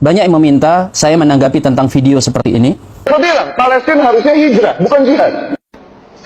Banyak yang meminta saya menanggapi tentang video seperti ini. Saya bilang, Palestina harusnya hijrah, bukan jihad.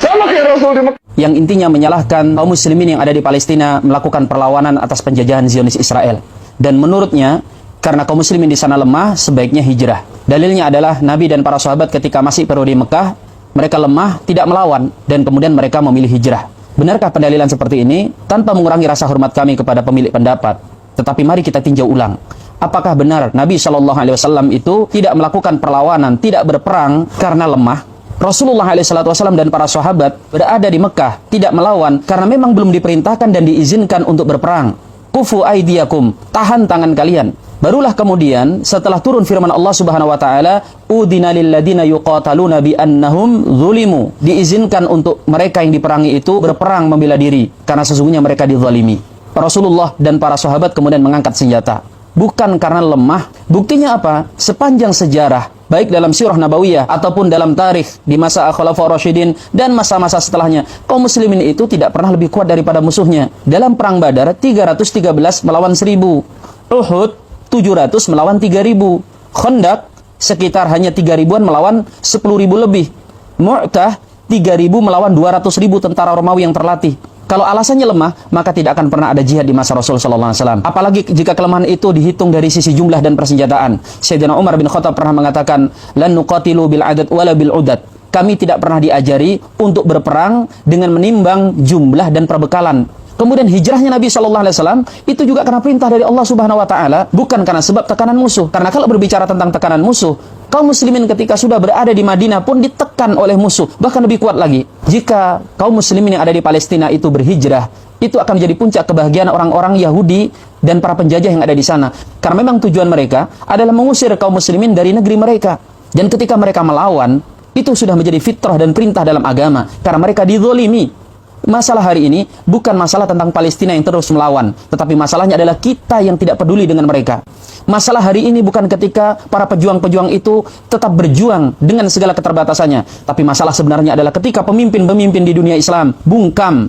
Sama kayak Rasul di Mekah. Yang intinya menyalahkan kaum muslimin yang ada di Palestina melakukan perlawanan atas penjajahan Zionis Israel. Dan menurutnya, karena kaum muslimin di sana lemah, sebaiknya hijrah. Dalilnya adalah Nabi dan para sahabat ketika masih periode Mekah, mereka lemah, tidak melawan, dan kemudian mereka memilih hijrah. Benarkah pendalilan seperti ini? Tanpa mengurangi rasa hormat kami kepada pemilik pendapat. Tetapi mari kita tinjau ulang. Apakah benar Nabi SAW itu tidak melakukan perlawanan, tidak berperang karena lemah? Rasulullah SAW dan para sahabat berada di Mekah, tidak melawan karena memang belum diperintahkan dan diizinkan untuk berperang. Kufu aidiyakum, tahan tangan kalian. Barulah kemudian setelah turun firman Allah Subhanahu wa taala, udina lil ladina yuqataluna bi annahum zulimu. Diizinkan untuk mereka yang diperangi itu berperang membela diri karena sesungguhnya mereka dizalimi. Rasulullah dan para sahabat kemudian mengangkat senjata. Bukan karena lemah. Buktinya apa? Sepanjang sejarah, baik dalam sirah nabawiyah ataupun dalam tarikh di masa Khulafaur Rasyidin dan masa-masa setelahnya, kaum muslimin itu tidak pernah lebih kuat daripada musuhnya. Dalam perang Badar 313 melawan 1000, Uhud 700 melawan 3000, Khandaq sekitar hanya 3000-an melawan 10.000 lebih, Mu'tah 3000 melawan 200.000 tentara Romawi yang terlatih. Kalau alasannya lemah, maka tidak akan pernah ada jihad di masa Rasul SAW. Apalagi jika kelemahan itu dihitung dari sisi jumlah dan persenjataan. Sayyidina Umar bin Khattab pernah mengatakan, lan nuqatilu bil adad wala bil udad. Kami tidak pernah diajari untuk berperang dengan menimbang jumlah dan perbekalan. Kemudian hijrahnya Nabi SAW itu juga karena perintah dari Allah Subhanahu Wa Taala, bukan karena sebab tekanan musuh. Karena kalau berbicara tentang tekanan musuh, kaum muslimin ketika sudah berada di Madinah pun ditekan oleh musuh, bahkan lebih kuat lagi. Jika kaum muslimin yang ada di Palestina itu berhijrah, itu akan menjadi puncak kebahagiaan orang-orang Yahudi dan para penjajah yang ada di sana. Karena memang tujuan mereka adalah mengusir kaum muslimin dari negeri mereka. Dan ketika mereka melawan, itu sudah menjadi fitrah dan perintah dalam agama, karena mereka dizolimi. Masalah hari ini bukan masalah tentang Palestina yang terus melawan, tetapi masalahnya adalah kita yang tidak peduli dengan mereka. Masalah hari ini bukan ketika para pejuang-pejuang itu tetap berjuang dengan segala keterbatasannya, tapi masalah sebenarnya adalah ketika pemimpin-pemimpin di dunia Islam bungkam.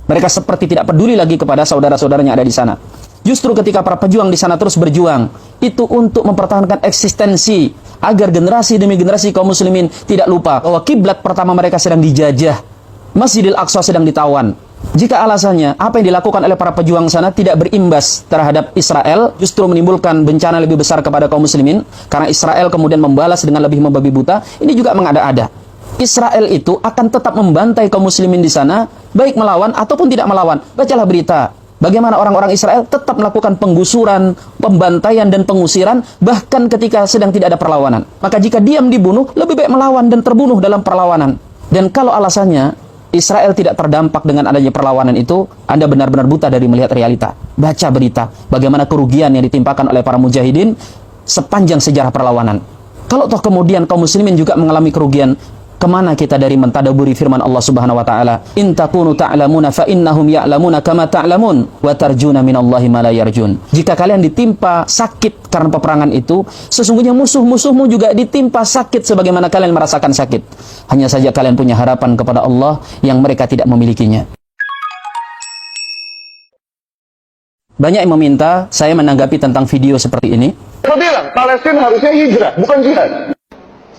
Mereka seperti tidak peduli lagi kepada saudara-saudaranya ada di sana. Justru ketika para pejuang di sana terus berjuang, itu untuk mempertahankan eksistensi, agar generasi demi generasi kaum muslimin tidak lupa bahwa kiblat pertama mereka sedang dijajah. Masjidil Aqsa sedang ditawan. Jika alasannya apa yang dilakukan oleh para pejuang sana tidak berimbas terhadap Israel, justru menimbulkan bencana lebih besar kepada kaum muslimin, karena Israel kemudian membalas dengan lebih membabi buta, ini juga mengada-ada. Israel itu akan tetap membantai kaum muslimin di sana, baik melawan ataupun tidak melawan. Bacalah berita bagaimana orang-orang Israel tetap melakukan penggusuran, pembantaian dan pengusiran, bahkan ketika sedang tidak ada perlawanan. Maka jika diam dibunuh, lebih baik melawan dan terbunuh dalam perlawanan. Dan kalau alasannya Israel tidak terdampak dengan adanya perlawanan itu, Anda benar-benar buta dari melihat realita. Baca berita bagaimana kerugian yang ditimpakan oleh para mujahidin sepanjang sejarah perlawanan. Kalau toh kemudian kaum muslimin juga mengalami kerugian, kemana kita dari mentadaburi firman Allah Subhanahu wa taala, in takunu ta'lamuna fa innahum ya'lamuna kama ta'lamun wa tarjuna minallahi ma la yarjun. Jika kalian ditimpa sakit karena peperangan itu, sesungguhnya musuh-musuhmu juga ditimpa sakit sebagaimana kalian merasakan sakit. Hanya saja kalian punya harapan kepada Allah yang mereka tidak memilikinya. Banyak yang meminta saya menanggapi tentang video seperti ini. Saya bilang, Palestina harusnya hijrah, bukan jihad.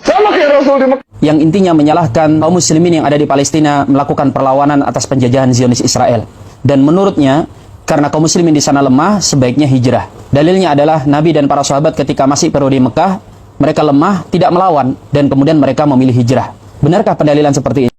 Sama kayak Rasul di Mekah. Yang intinya menyalahkan kaum muslimin yang ada di Palestina melakukan perlawanan atas penjajahan Zionis Israel. Dan menurutnya, karena kaum muslimin di sana lemah, sebaiknya hijrah. Dalilnya adalah Nabi dan para sahabat ketika masih periode Mekah, mereka lemah, tidak melawan, dan kemudian mereka memilih hijrah. Benarkah pendalilan seperti ini?